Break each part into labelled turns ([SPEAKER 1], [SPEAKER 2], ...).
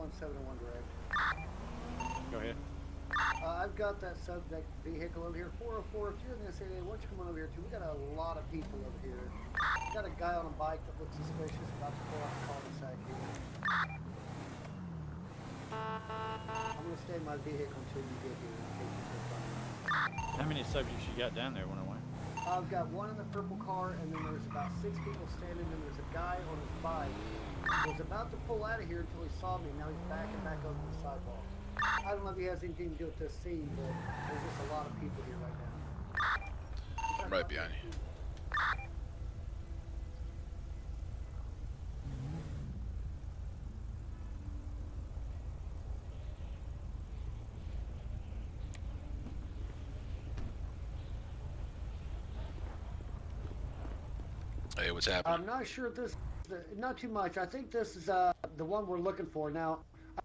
[SPEAKER 1] 701 direct.
[SPEAKER 2] Go ahead.
[SPEAKER 1] I've got that subject vehicle over here, 404. If you're in this area, why don't you come on over here too? We got a lot of people over here. We got a guy on a bike that looks suspicious about to pull out the cul-de-sac here. I'm gonna stay in my vehicle until you get here in case you can find me.
[SPEAKER 2] How many subjects you got down there, 101?
[SPEAKER 1] I've got one in the purple car, and then there's about 6 people standing, and there's a guy on his bike who was about to pull out of here until he saw me. Now he's backing back over the sidewalk. I don't know if he has anything to do with this scene, but there's just a lot of people here right now.
[SPEAKER 3] I'm right behind you. Hey, what's happening?
[SPEAKER 1] I'm not sure if this, not too much. I think this is the one we're looking for. Now,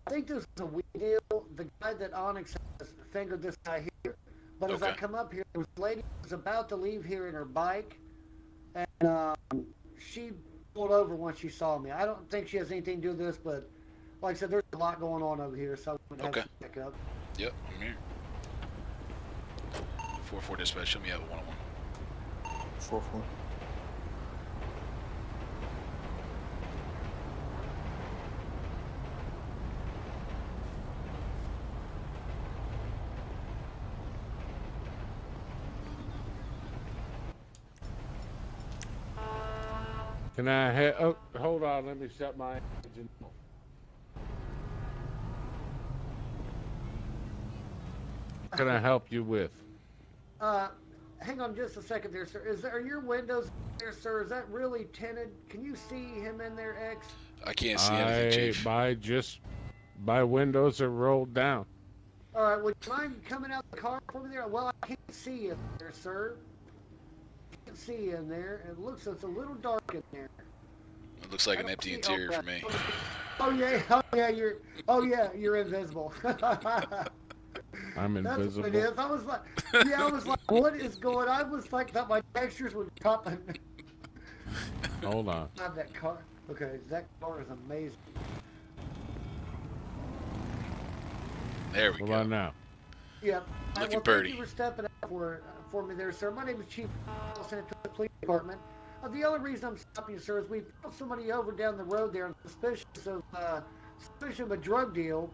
[SPEAKER 1] I think this is a weed deal. The guy that Onyx has fingered this guy here. But as I come up here, there was a lady who was about to leave here in her bike, and she pulled over once she saw me. I don't think she has anything to do with this, but like I said, there's a lot going on over here, so I'm going to have to check up.
[SPEAKER 3] Yep, I'm here. 4-4 dispatch, show me out 101.
[SPEAKER 4] 4-4.
[SPEAKER 5] Can I oh, hold on, let me shut my engine off. What can I help you with?
[SPEAKER 1] Hang on just a second there, sir. Are your windows there, sir? Is that really tinted? Can you see him in there, X?
[SPEAKER 3] I can't see anything, Chief.
[SPEAKER 5] My windows are rolled down.
[SPEAKER 1] All right, would you mind coming out the car for me there? Well, I can't see you there, sir. See in there. It looks it's a little dark in there.
[SPEAKER 3] It looks like an empty interior for me.
[SPEAKER 1] Oh yeah, you're invisible.
[SPEAKER 5] I'm invisible.
[SPEAKER 1] That's what it is. I was like, what is going on? I was like, thought my textures were popping.
[SPEAKER 5] Hold on.
[SPEAKER 1] Not that car. Okay, that car is amazing.
[SPEAKER 3] There we go.
[SPEAKER 5] Hold on now.
[SPEAKER 1] Yeah.
[SPEAKER 3] Looking pretty.
[SPEAKER 1] Thank you for stepping up for me there, sir. My name is Chief San Antonio Police Department. The only reason I'm stopping you, sir, is we pulled somebody over down the road there on suspicion of a drug deal.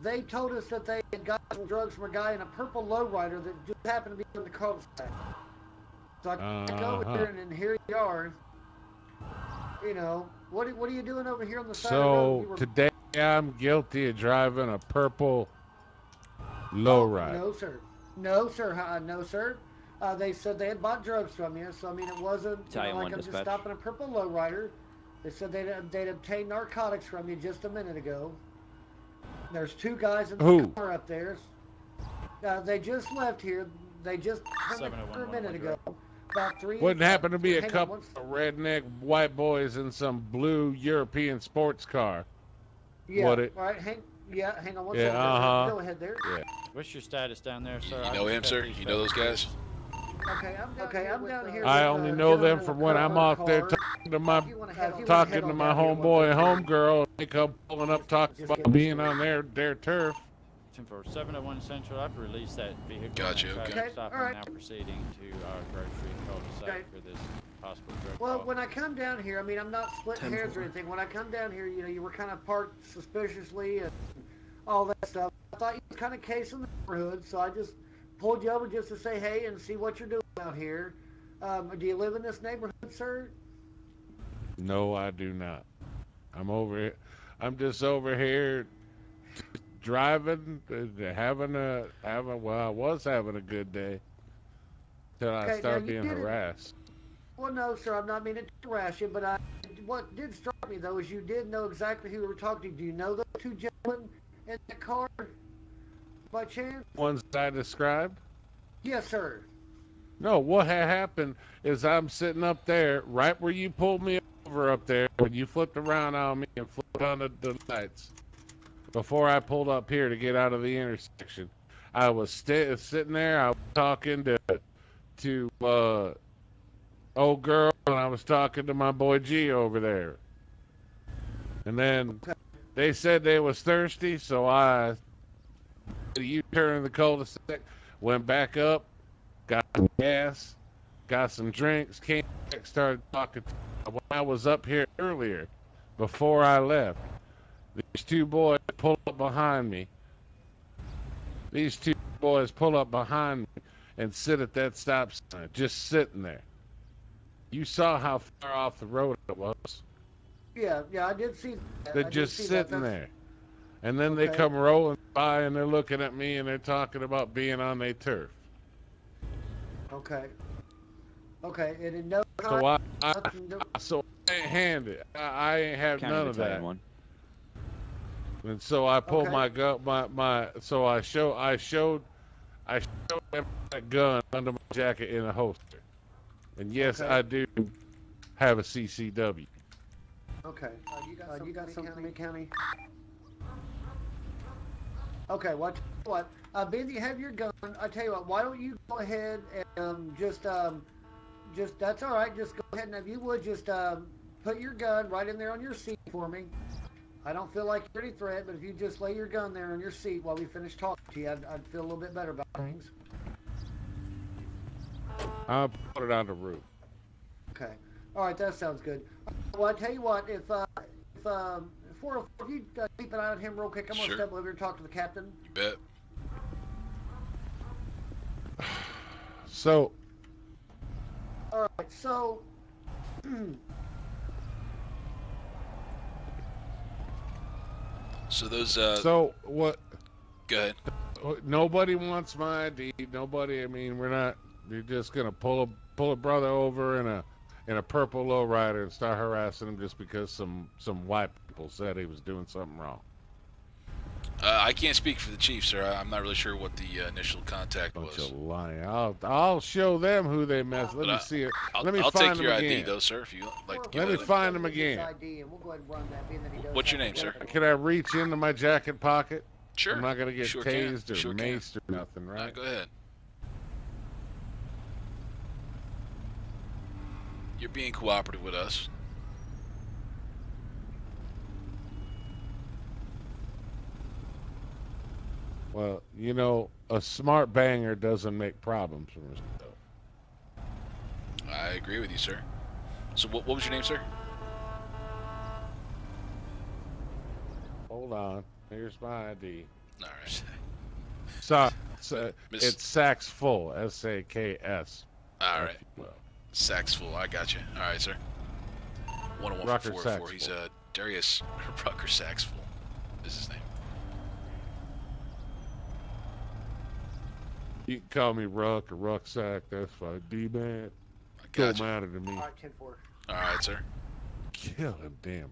[SPEAKER 1] They told us that they had got some drugs from a guy in a purple lowrider that just happened to be in the cul-de-sac. So I go over here, and then here you are. You know, what are you doing over here on the side of the road?
[SPEAKER 5] So today I'm guilty of driving a purple lowrider.
[SPEAKER 1] No, sir. No, sir. No, sir. They said they had bought drugs from you, so I mean it wasn't like I'm just stopping a purple lowrider. They said they'd obtained narcotics from you just a minute ago. There's 2 guys in the car up there. They just left here. They just turned a minute ago. About 3.
[SPEAKER 5] Wouldn't happen to be a couple of redneck white boys in some blue European sports car.
[SPEAKER 1] Yeah.
[SPEAKER 5] Would it?
[SPEAKER 1] All right. Hang on one second. Go ahead there.
[SPEAKER 5] Yeah.
[SPEAKER 2] What's your status down there, sir?
[SPEAKER 3] You know him, sir? You know those guys?
[SPEAKER 1] Okay, I'm down here.
[SPEAKER 5] I only know them from when I'm off there talking to my homeboy and homegirl. They come pulling up talking about being on their turf.
[SPEAKER 2] For 701 Central, I've released that vehicle.
[SPEAKER 3] Gotcha. Okay.
[SPEAKER 2] Stop and now proceeding to our grocery cul-de-sac for this possible drug
[SPEAKER 1] Well,
[SPEAKER 2] call.
[SPEAKER 1] when I come down here, I mean, I'm not splitting hairs or anything. When I come down here, you were kind of parked suspiciously and all that stuff. I thought you were kind of casing the neighborhood, so I just pulled you over just to say hey and see what you're doing out here. Do you live in this neighborhood, sir?
[SPEAKER 5] No, I do not. I'm just over here driving, I was having a good day till I started being harassed.
[SPEAKER 1] Well, no, sir, I'm not meaning to harass you, but what did strike me though is you did know exactly who we were talking to. Do you know those 2 gentlemen in the car by chance?
[SPEAKER 5] Ones I described?
[SPEAKER 1] Yes, sir.
[SPEAKER 5] No, what had happened is I'm sitting up there, right where you pulled me over up there, when you flipped around on me and flipped on the lights. Before I pulled up here to get out of the intersection, I was sitting there. I was talking to old girl, and I was talking to my boy G over there. And then They said they was thirsty, so I U-turn in the cul-de-sac, went back up, got some gas, got some drinks, came back, started talking. When I was up here earlier, before I left, these two boys pull up behind me. These two boys pull up behind me and sit at that stop sign, just sitting there. You saw how far off the road it was.
[SPEAKER 1] Yeah, I did see that.
[SPEAKER 5] They're just sitting there. And then they come rolling by and they're looking at me and they're talking about being on their turf.
[SPEAKER 1] Okay. Okay, and in no time,
[SPEAKER 5] so I ain't hand it. I ain't have none of that.
[SPEAKER 2] One.
[SPEAKER 5] And so I pulled my gun, so I showed them that gun under my jacket in a holster. And yes, I do have a CCW.
[SPEAKER 1] Okay. You got something for me, County? Okay, well, what? Being that you have your gun, I tell you what, why don't you go ahead and just that's all right. Just go ahead and if you would just put your gun right in there on your seat for me. I don't feel like you're any threat, but if you just lay your gun there on your seat while we finish talking to you, I'd feel a little bit better about things.
[SPEAKER 5] I'll put it on the roof.
[SPEAKER 1] Okay. All right, that sounds good. Well, I tell you what, if 404, if you keep an eye on him real quick, I'm gonna step over here and talk to the captain.
[SPEAKER 3] You bet.
[SPEAKER 5] So.
[SPEAKER 1] All right, so.
[SPEAKER 3] So those.
[SPEAKER 5] So what?
[SPEAKER 3] Go ahead.
[SPEAKER 5] Nobody wants my ID. Nobody. I mean, we're not. You're just gonna pull a brother over in a purple lowrider and start harassing him just because some white people said he was doing something wrong.
[SPEAKER 3] I can't speak for the chief, sir. I'm not really sure what the initial contact was.
[SPEAKER 5] Bunch of lying. I'll show them who they messed. Let me see it. Let me
[SPEAKER 3] I'll
[SPEAKER 5] find
[SPEAKER 3] take your
[SPEAKER 5] them
[SPEAKER 3] ID
[SPEAKER 5] again.
[SPEAKER 3] though, sir. If you like to
[SPEAKER 5] Let me find them again.
[SPEAKER 3] What's your name, sir?
[SPEAKER 5] Can I reach into my jacket pocket?
[SPEAKER 3] Sure.
[SPEAKER 5] I'm not gonna get tased or
[SPEAKER 3] sure
[SPEAKER 5] maced or nothing, right?
[SPEAKER 3] Go ahead. You're being cooperative with us.
[SPEAKER 5] Well, you know, a smart banger doesn't make problems for himself.
[SPEAKER 3] I agree with you, sir. So what was your name, sir?
[SPEAKER 5] Hold on. Here's my ID.
[SPEAKER 3] All right.
[SPEAKER 5] So, it's Saks Full. S-A-K-S.
[SPEAKER 3] All right. Saks Full. I got you. All right, sir. 101-444. He's Darius Rucker Saks Full is his name.
[SPEAKER 5] You can call me Ruck or Rucksack. That's fine. D-Man. Don't matter to me.
[SPEAKER 1] All right, 10-4.
[SPEAKER 3] All right, sir.
[SPEAKER 5] Kill him, damn.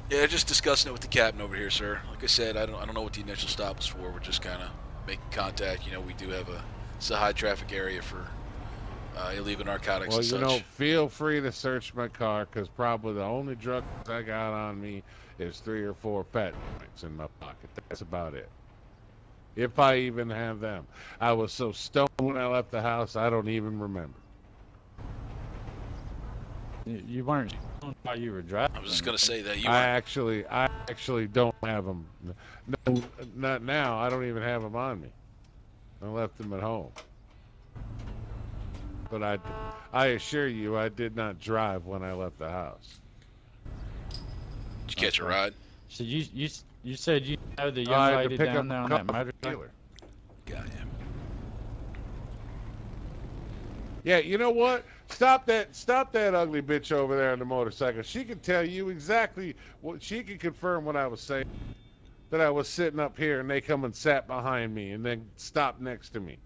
[SPEAKER 3] Yeah, just discussing it with the captain over here, sir. Like I said, I don't know what the initial stop was for. We're just kind of making contact. You know, we do have it's a high traffic area for illegal narcotics and such.
[SPEAKER 5] Well, you know, feel free to search my car because probably the only drugs I got on me is 3 or 4 fat joints in my pocket. That's about it. If I even have them. I was so stoned when I left the house, I don't even remember.
[SPEAKER 4] You weren't while you were driving.
[SPEAKER 3] I was just gonna say that you.
[SPEAKER 5] I actually don't have them. No, not now. I don't even have them on me. I left them at home. But I assure you, I did not drive when I left the house.
[SPEAKER 3] Did you catch a ride?
[SPEAKER 4] So you said you know the young lady down there on that motorcycle?
[SPEAKER 3] Got him.
[SPEAKER 5] Yeah, you know what? Stop that ugly bitch over there on the motorcycle. She can tell you exactly what she can confirm what I was saying. That I was sitting up here and they come and sat behind me and then stopped next to me.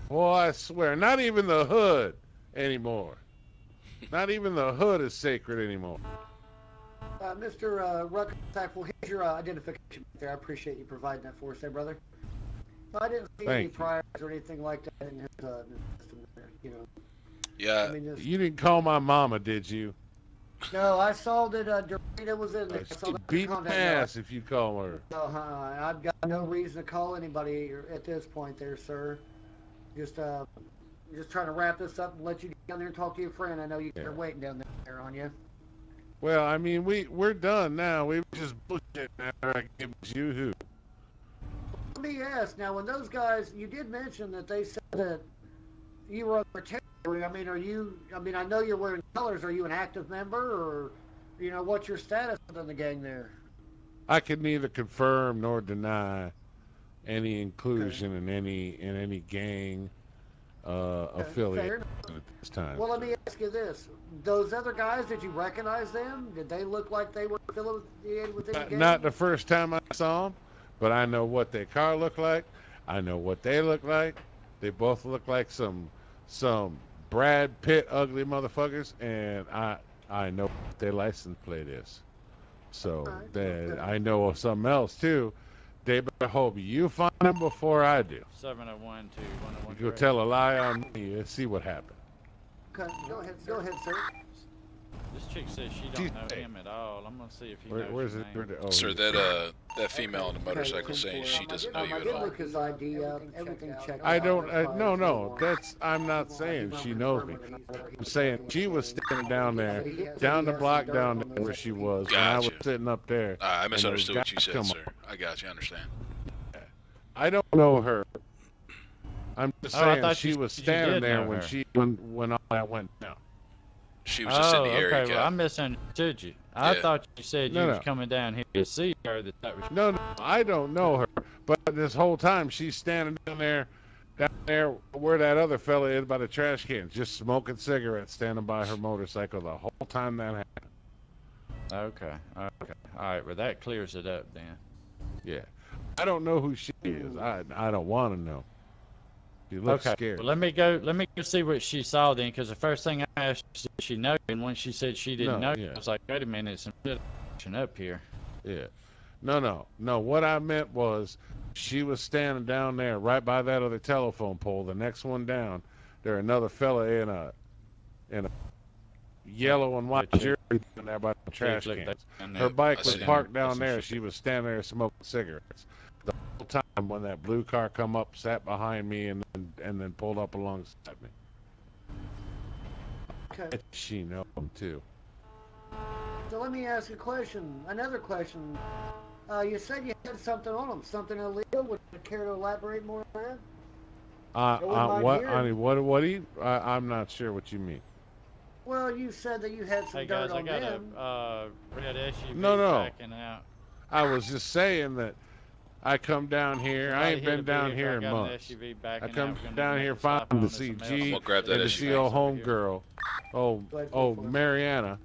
[SPEAKER 5] Well, I swear, not even the hood anymore. Not even the hood is sacred anymore.
[SPEAKER 1] Mr. Rucksack, well, here's your identification there. I appreciate you providing that for us there, brother. I didn't see any priors or anything like that in his system there, you know.
[SPEAKER 3] Yeah.
[SPEAKER 1] I mean,
[SPEAKER 5] you didn't call my mama, did you?
[SPEAKER 1] No, I saw that Dorita was in there.
[SPEAKER 5] Beat my ass if you call her.
[SPEAKER 1] I've got no reason to call anybody at this point there, sir. Just trying to wrap this up and let you get down there and talk to your friend. I know you're waiting down there on you.
[SPEAKER 5] Well, I mean, we're done now. We were just bullshit after I gave you who.
[SPEAKER 1] Let me ask now, when those guys, you did mention that they said that you were on their territory. I mean, are you? I mean, I know you're wearing colors. Are you an active member, or what's your status within the gang there?
[SPEAKER 5] I can neither confirm nor deny any inclusion in any gang affiliate at this time.
[SPEAKER 1] Well, let me ask you this: those other guys, did you recognize them? Did they look like they were affiliated with any gang?
[SPEAKER 5] Not the first time I saw them, but I know what their car looked like. I know what they look like. They both look like some Brad Pitt ugly motherfuckers, and I know what their license plate is. So I know of something else too. They better hope you find them before I do.
[SPEAKER 2] 701 to 101.
[SPEAKER 5] You'll tell a lie on me and see what happens.
[SPEAKER 1] Okay, go ahead, sir.
[SPEAKER 2] This chick says she don't know him at all. I'm gonna see if he knows
[SPEAKER 5] Where's
[SPEAKER 2] his
[SPEAKER 5] it?
[SPEAKER 2] name.
[SPEAKER 5] Oh,
[SPEAKER 3] Sir, that female on the motorcycle saying she doesn't know you
[SPEAKER 1] I
[SPEAKER 3] at
[SPEAKER 1] did
[SPEAKER 3] all.
[SPEAKER 1] look his ID up. Everything checked.
[SPEAKER 5] I don't. No. I'm not saying she knows me. I'm saying she was standing down there, down the block down there where she was, when I was
[SPEAKER 3] Gotcha.
[SPEAKER 5] sitting up there.
[SPEAKER 3] I misunderstood what you
[SPEAKER 5] guys
[SPEAKER 3] said,
[SPEAKER 5] come
[SPEAKER 3] sir. I got you. I understand.
[SPEAKER 5] I don't know her. I'm just
[SPEAKER 4] Oh, I
[SPEAKER 5] saying
[SPEAKER 4] thought
[SPEAKER 5] she
[SPEAKER 4] you
[SPEAKER 5] was
[SPEAKER 4] said you
[SPEAKER 5] standing
[SPEAKER 4] did
[SPEAKER 5] there
[SPEAKER 4] know
[SPEAKER 5] when
[SPEAKER 4] her.
[SPEAKER 5] when all that went down.
[SPEAKER 3] She was just in the area.
[SPEAKER 4] Okay. Well, I misunderstood you. I
[SPEAKER 3] Yeah.
[SPEAKER 4] thought you said you
[SPEAKER 5] No.
[SPEAKER 4] was coming down here to see her. That was.
[SPEAKER 5] No, I don't know her. But this whole time she's standing down there where that other fella is by the trash can, just smoking cigarettes, standing by her motorcycle the whole time that happened.
[SPEAKER 4] Okay. All right. Well, that clears it up then.
[SPEAKER 5] Yeah. I don't know who she is. I don't want to know. She looks
[SPEAKER 4] Okay.
[SPEAKER 5] scared.
[SPEAKER 4] Well, let me go see what she saw then, because the first thing I asked her, did she know? And when she said she didn't know,
[SPEAKER 5] yeah.
[SPEAKER 4] I was like, wait a minute, some shit up here.
[SPEAKER 5] Yeah. No. What I meant was she was standing down there right by that other telephone pole. The next one down, there another fella in a yellow and white jersey down there by the trash cans. Her bike was parked down there. She was standing there smoking cigarettes. The whole time when that blue car come up, sat behind me, and then pulled up alongside me.
[SPEAKER 1] Okay.
[SPEAKER 5] She know him too.
[SPEAKER 1] So let me ask you a question. Another question. You said you had something on them, something illegal. Would you care to elaborate more on that?
[SPEAKER 5] What do you? I'm not sure what you mean.
[SPEAKER 1] Well, you said that you had some
[SPEAKER 2] Hey
[SPEAKER 1] dirt
[SPEAKER 2] guys, I
[SPEAKER 1] on
[SPEAKER 2] got
[SPEAKER 1] them.
[SPEAKER 2] a red SUV
[SPEAKER 5] No.
[SPEAKER 2] backing out.
[SPEAKER 5] I was just saying that I come down here. I ain't
[SPEAKER 2] Somebody hit
[SPEAKER 5] been
[SPEAKER 2] a
[SPEAKER 5] down
[SPEAKER 2] vehicle,
[SPEAKER 5] here
[SPEAKER 2] I
[SPEAKER 5] in
[SPEAKER 2] got an
[SPEAKER 5] months.
[SPEAKER 2] SUV
[SPEAKER 5] I
[SPEAKER 2] backing
[SPEAKER 5] come
[SPEAKER 2] out. We're gonna
[SPEAKER 5] down
[SPEAKER 2] make
[SPEAKER 5] here
[SPEAKER 2] a stop
[SPEAKER 5] finally
[SPEAKER 2] on
[SPEAKER 5] to see
[SPEAKER 2] some
[SPEAKER 5] G
[SPEAKER 3] We'll grab that
[SPEAKER 5] and to
[SPEAKER 3] SUV.
[SPEAKER 5] see old
[SPEAKER 2] over here.
[SPEAKER 5] homegirl, oh Mariana,